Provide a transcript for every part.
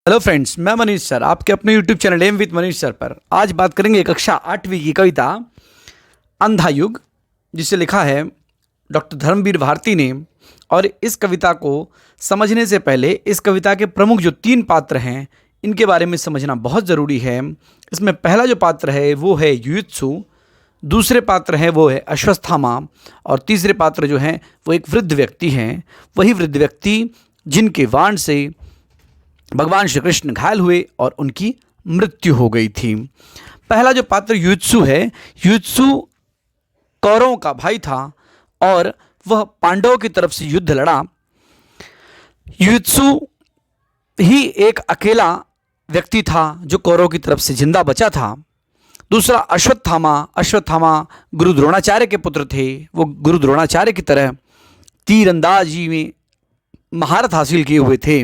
Hello friends, मैं Manish sir आपके अपने YouTube channel M with Manish sir पर आज बात करेंगे कक्षा 8वीं की कविता अंधा युग, जिसे लिखा है डॉक्टर धर्मवीर भारती ने। और इस कविता को समझने से पहले इस कविता के प्रमुख जो 3 पात्र हैं इनके बारे में समझना बहुत ज़रूरी है। इसमें पहला जो पात्र है वो है युयुत्सु, दूसरे पात्र हैं वो है अश्वत्थामा और तीसरे पात्र जो हैं वो एक वृद्ध व्यक्ति हैं। वही वृद्ध व्यक्ति जिनके वाण से भगवान श्री कृष्ण घायल हुए और उनकी मृत्यु हो गई थी। पहला जो पात्र युयुत्सु है, युयुत्सु कौरवों का भाई था और वह पांडवों की तरफ से युद्ध लड़ा। युयुत्सु ही एक अकेला व्यक्ति था जो कौरवों की तरफ से जिंदा बचा था। दूसरा अश्वत्थामा गुरु द्रोणाचार्य के पुत्र थे। वो गुरु द्रोणाचार्य की तरह तीरंदाजी में महारत हासिल किए हुए थे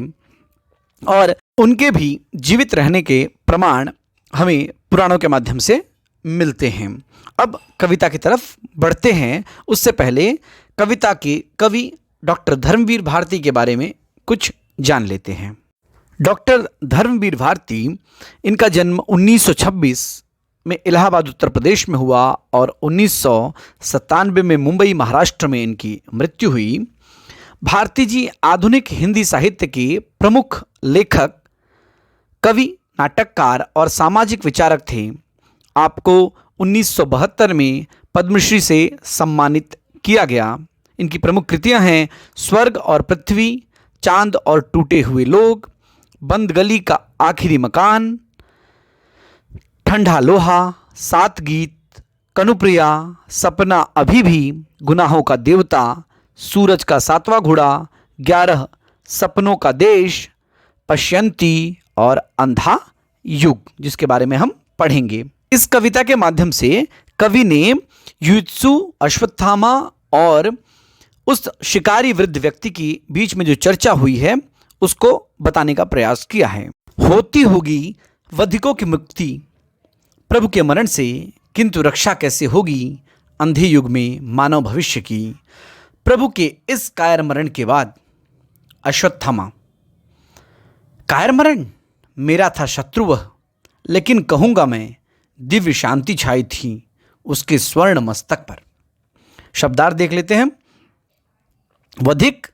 और उनके भी जीवित रहने के प्रमाण हमें पुराणों के माध्यम से मिलते हैं। अब कविता की तरफ बढ़ते हैं, उससे पहले कविता के कवि डॉक्टर धर्मवीर भारती के बारे में कुछ जान लेते हैं। डॉक्टर धर्मवीर भारती, इनका जन्म 1926 में इलाहाबाद उत्तर प्रदेश में हुआ और 1997 में मुंबई महाराष्ट्र में इनकी मृत्यु हुई। भारती जी आधुनिक हिंदी साहित्य के प्रमुख लेखक, कवि, नाटककार और सामाजिक विचारक थे। आपको 1972 में पद्मश्री से सम्मानित किया गया। इनकी प्रमुख कृतियां हैं स्वर्ग और पृथ्वी, चांद और टूटे हुए लोग, बंद गली का आखिरी मकान, ठंडा लोहा, 7 गीत, कनुप्रिया, सपना अभी भी, गुनाहों का देवता, सूरज का 7वां घोड़ा, 11 सपनों का देश, पश्यंती और अंधा युग, जिसके बारे में हम पढ़ेंगे। इस कविता के माध्यम से कवि ने युयुत्सु, अश्वत्थामा और उस शिकारी वृद्ध व्यक्ति की बीच में जो चर्चा हुई है उसको बताने का प्रयास किया है। होती होगी वधिकों की मुक्ति प्रभु के मरण से, किंतु रक्षा कैसे होगी अंधे युग में मानव भविष्य की। प्रभु के इस कायर मरण के बाद अश्वत्थामा, कायर मरण मेरा था शत्रु वह, लेकिन कहूँगा मैं दिव्य शांति छाई थी उसके स्वर्ण मस्तक पर। शब्दार्थ देख लेते हैं। वधिक,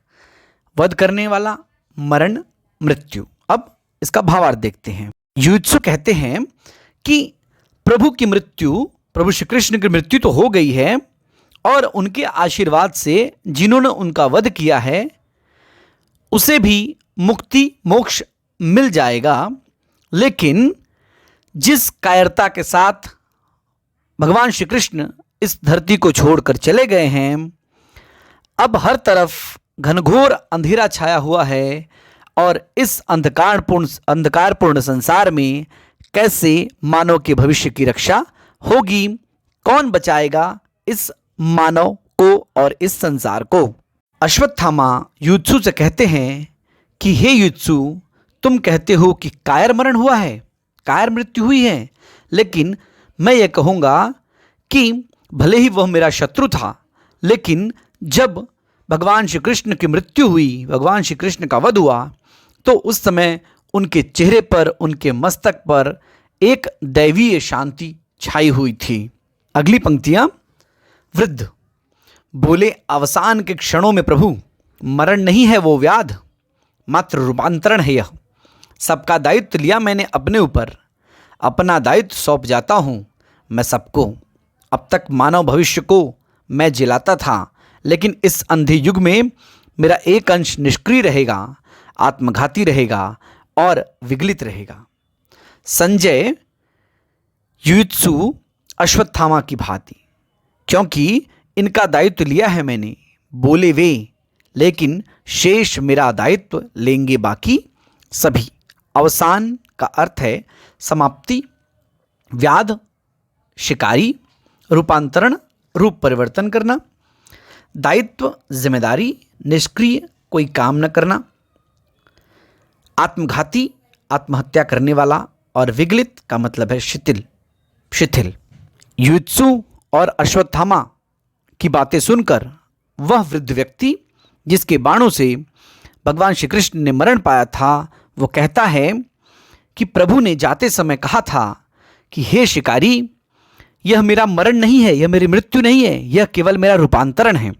वध करने वाला, मरण, मृत्यु। अब इसका भावार्थ देखते हैं। युयुत्सु कहते हैं कि प्रभु की मृत्यु, प्रभु श्री कृष्ण की मृत्यु तो हो गई है और उनके आशीर्वाद से जिन्होंने उनका वध किया है उसे भी मुक्ति, मोक्ष मिल जाएगा। लेकिन जिस कायरता के साथ भगवान श्री कृष्ण इस धरती को छोड़कर चले गए हैं, अब हर तरफ घनघोर अंधेरा छाया हुआ है और इस अंधकारपूर्ण संसार में कैसे मानव के भविष्य की रक्षा होगी? कौन बचाएगा इस मानव को और इस संसार को? अश्वत्थामा युयुत्सु से कहते हैं कि हे युयुत्सु, तुम कहते हो कि कायर मरण हुआ है, कायर मृत्यु हुई है, लेकिन मैं ये कहूँगा कि भले ही वह मेरा शत्रु था, लेकिन जब भगवान श्री कृष्ण की मृत्यु हुई, भगवान श्री कृष्ण का वध हुआ, तो उस समय उनके चेहरे पर, उनके मस्तक पर एक दैवीय शांति छाई हुई थी। अगली पंक्तियाँ। वृद्ध बोले, अवसान के क्षणों में प्रभु मरण नहीं है वो व्याध, मात्र रूपांतरण है यह। सबका दायित्व लिया मैंने अपने ऊपर, अपना दायित्व सौंप जाता हूँ मैं सबको। अब तक मानव भविष्य को मैं जिलाता था, लेकिन इस अंधे युग में मेरा एक अंश निष्क्रिय रहेगा, आत्मघाती रहेगा और विगलित रहेगा। संजय युयुत्सु अश्वत्थामा की भांति, क्योंकि इनका दायित्व लिया है मैंने, बोले वे, लेकिन शेष मेरा दायित्व लेंगे बाकी सभी। अवसान का अर्थ है समाप्ति, व्याध शिकारी, रूपांतरण रूप परिवर्तन करना, दायित्व जिम्मेदारी, निष्क्रिय कोई काम न करना, आत्मघाती आत्महत्या करने वाला और विगलित का मतलब है शिथिल। युयुत्सु और अश्वत्थामा की बातें सुनकर वह वृद्ध व्यक्ति जिसके बाणों से भगवान श्री कृष्ण ने मरण पाया था, वो कहता है कि प्रभु ने जाते समय कहा था कि हे शिकारी, यह मेरा मरण नहीं है, यह मेरी मृत्यु नहीं है, यह केवल मेरा रूपांतरण है।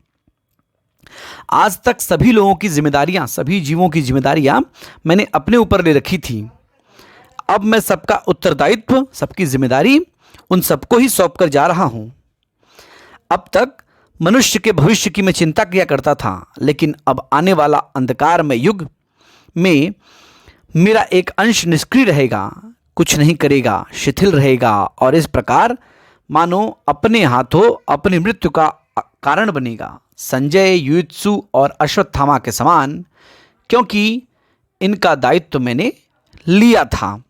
आज तक सभी लोगों की जिम्मेदारियां, सभी जीवों की जिम्मेदारियां मैंने अपने ऊपर ले रखी थी। अब मैं सबका उत्तरदायित्व, सबकी जिम्मेदारी उन सबको ही सौंप कर जा रहा हूं। अब तक मनुष्य के भविष्य की मैं चिंता किया करता था, लेकिन अब आने वाला अंधकारमय युग में मेरा एक अंश निष्क्रिय रहेगा, कुछ नहीं करेगा, शिथिल रहेगा और इस प्रकार मानो अपने हाथों अपनी मृत्यु का कारण बनेगा, संजय, युयुत्सु और अश्वत्थामा के समान, क्योंकि इनका दायित्व मैंने लिया था।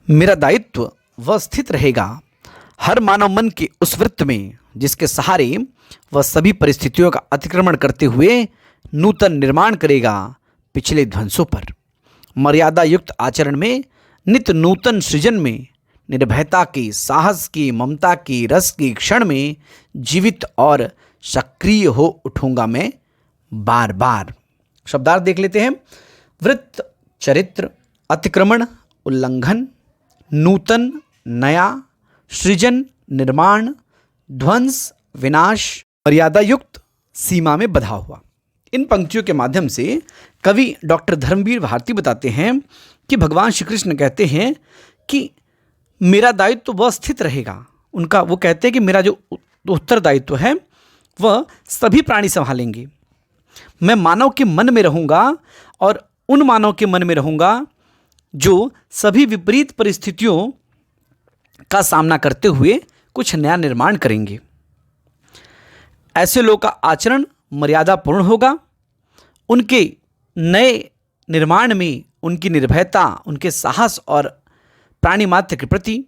मेरा दायित्व वह स्थित रहेगा हर मानव मन के उस वृत्त में जिसके सहारे वह सभी परिस्थितियों का अतिक्रमण करते हुए नूतन निर्माण करेगा पिछले ध्वंसों पर। मर्यादा युक्त आचरण में, नित्य नूतन सृजन में, निर्भयता की, साहस की, ममता की, रस की क्षण में जीवित और सक्रिय हो उठूंगा मैं बार बार। शब्दार्थ देख लेते हैं। वृत्त, चरित्र, अतिक्रमण, उल्लंघन, नूतन, नया, सृजन, निर्माण, ध्वंस, विनाश, मर्यादा युक्त, सीमा में बधा हुआ। इन पंक्तियों के माध्यम से कवि डॉक्टर धर्मवीर भारती बताते हैं कि भगवान श्री कृष्ण कहते हैं कि मेरा दायित्व तो वह स्थित रहेगा। वो कहते हैं कि मेरा जो उत्तरदायित्व है वह सभी प्राणी संभालेंगे। मैं मानव के मन में रहूँगा और उन मानव के मन में रहूँगा जो सभी विपरीत परिस्थितियों का सामना करते हुए कुछ नया निर्माण करेंगे। ऐसे लोगों का आचरण मर्यादापूर्ण होगा। उनके नए निर्माण में उनकी निर्भयता, उनके साहस और प्राणी मात्र के प्रति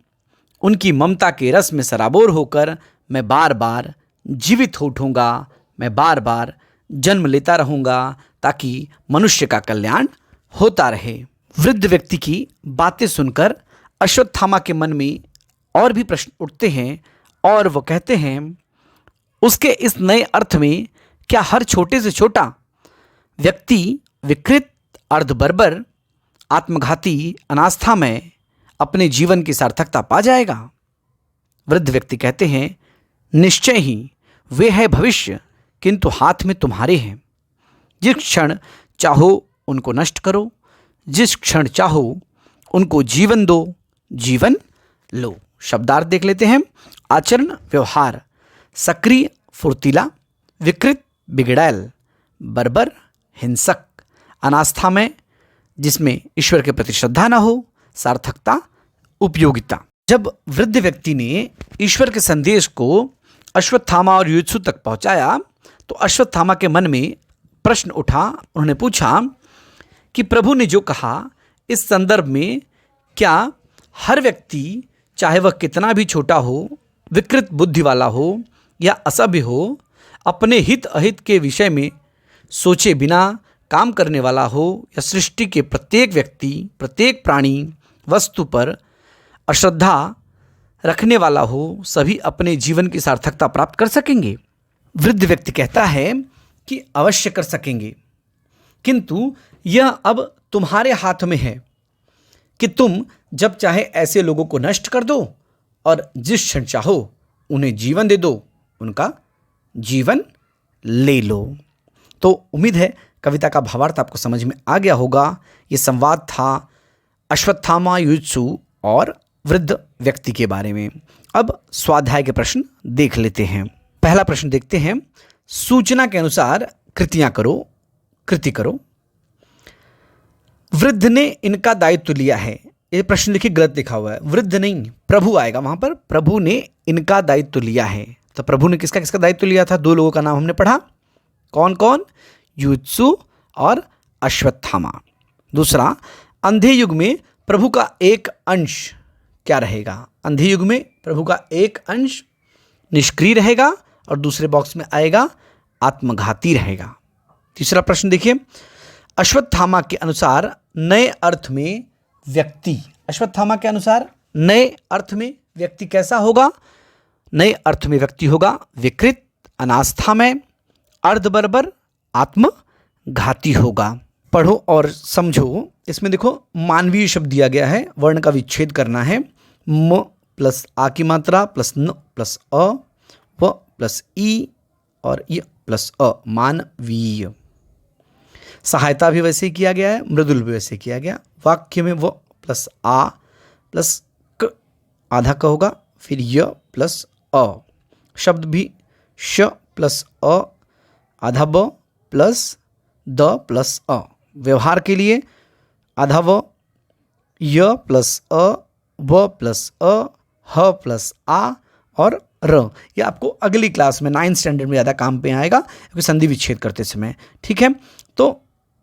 उनकी ममता के रस में सराबोर होकर मैं बार बार जीवित हो उठूँगा, मैं बार बार जन्म लेता रहूँगा ताकि मनुष्य का कल्याण होता रहे। वृद्ध व्यक्ति की बातें सुनकर अश्वत्थामा के मन में और भी प्रश्न उठते हैं और वो कहते हैं, उसके इस नए अर्थ में क्या हर छोटे से छोटा व्यक्ति विकृत, अर्धबर्बर, आत्मघाती, अनास्था में अपने जीवन की सार्थकता पा जाएगा? वृद्ध व्यक्ति कहते हैं, निश्चय ही वे है भविष्य, किंतु हाथ में तुम्हारे हैं। जिस क्षण चाहो उनको नष्ट करो, जिस क्षण चाहो उनको जीवन दो, जीवन लो। शब्दार्थ देख लेते हैं। आचरण, व्यवहार, सक्रिय, फुर्तीला, विकृत, बिगड़ैल, बर्बर, हिंसक, अनास्था में जिसमें ईश्वर के प्रति श्रद्धा न हो, सार्थकता, उपयोगिता। जब वृद्ध व्यक्ति ने ईश्वर के संदेश को अश्वत्थामा और युयुत्सु तक पहुंचाया तो अश्वत्थामा के मन में प्रश्न उठा। उन्होंने पूछा कि प्रभु ने जो कहा, इस संदर्भ में क्या हर व्यक्ति, चाहे वह कितना भी छोटा हो, विकृत बुद्धि वाला हो या असभ्य हो, अपने हित अहित के विषय में सोचे बिना काम करने वाला हो, या सृष्टि के प्रत्येक व्यक्ति, प्रत्येक प्राणी, वस्तु पर अश्रद्धा रखने वाला हो, सभी अपने जीवन की सार्थकता प्राप्त कर सकेंगे? वृद्ध व्यक्ति कहता है कि अवश्य कर सकेंगे, किंतु यह अब तुम्हारे हाथ में है कि तुम जब चाहे ऐसे लोगों को नष्ट कर दो और जिस क्षण चाहो उन्हें जीवन दे दो, उनका जीवन ले लो। तो उम्मीद है कविता का भावार्थ आपको समझ में आ गया होगा। ये संवाद था अश्वत्थामा, युयुत्सु और वृद्ध व्यक्ति के बारे में। अब स्वाध्याय के प्रश्न देख लेते हैं। पहला प्रश्न देखते हैं। सूचना के अनुसार कृतियां करो, कृति करो। वृद्ध ने इनका दायित्व लिया है। ये प्रश्न लिखिए, गलत लिखा हुआ है, वृद्ध नहीं, प्रभु आएगा वहां पर। प्रभु ने इनका दायित्व लिया है। तो प्रभु ने किसका किसका दायित्व लिया था? दो लोगों का नाम हमने पढ़ा, कौन कौन? युयुत्सु और अश्वत्थामा। दूसरा, अंधे युग में प्रभु का एक अंश क्या रहेगा? अंधे युग में प्रभु का एक अंश निष्क्रिय रहेगा और दूसरे बॉक्स में आएगा आत्मघाती रहेगा। तीसरा प्रश्न देखिए, अश्वत्थामा के अनुसार नए अर्थ में व्यक्ति, अश्वत्थामा के अनुसार नए अर्थ में व्यक्ति कैसा होगा? नए अर्थ में व्यक्ति होगा विकृत, अनास्था में, अर्धबर्बर, आत्मघाती होगा। पढ़ो और समझो। इसमें देखो मानवीय शब्द दिया गया है, वर्ण का विच्छेद करना है। म प्लस आ की मात्रा प्लस न प्लस अ, व प्लस ई और य प्लस अ, मानवीय। सहायता भी वैसे ही किया गया है, मृदुल भी वैसे किया गया। वाक्य में व प्लस आ प्लस क, आधा क होगा, फिर य प्लस अ। शब्द भी श प्लस अ, आधा ब प्लस द प्लस अ। व्यवहार के लिए आधा व, य प्लस अ, व प्लस अ, ह प्लस आ और र। यह आपको अगली क्लास में 9th स्टैंडर्ड में ज़्यादा काम पे आएगा, क्योंकि संधि विच्छेद करते समय। ठीक है, तो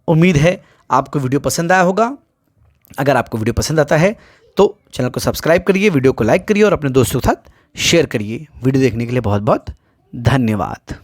उम्मीद है आपको वीडियो पसंद आया होगा। अगर आपको वीडियो पसंद आता है तो चैनल को सब्सक्राइब करिए, वीडियो को लाइक करिए और अपने दोस्तों के साथ शेयर करिए। वीडियो देखने के लिए बहुत बहुत धन्यवाद।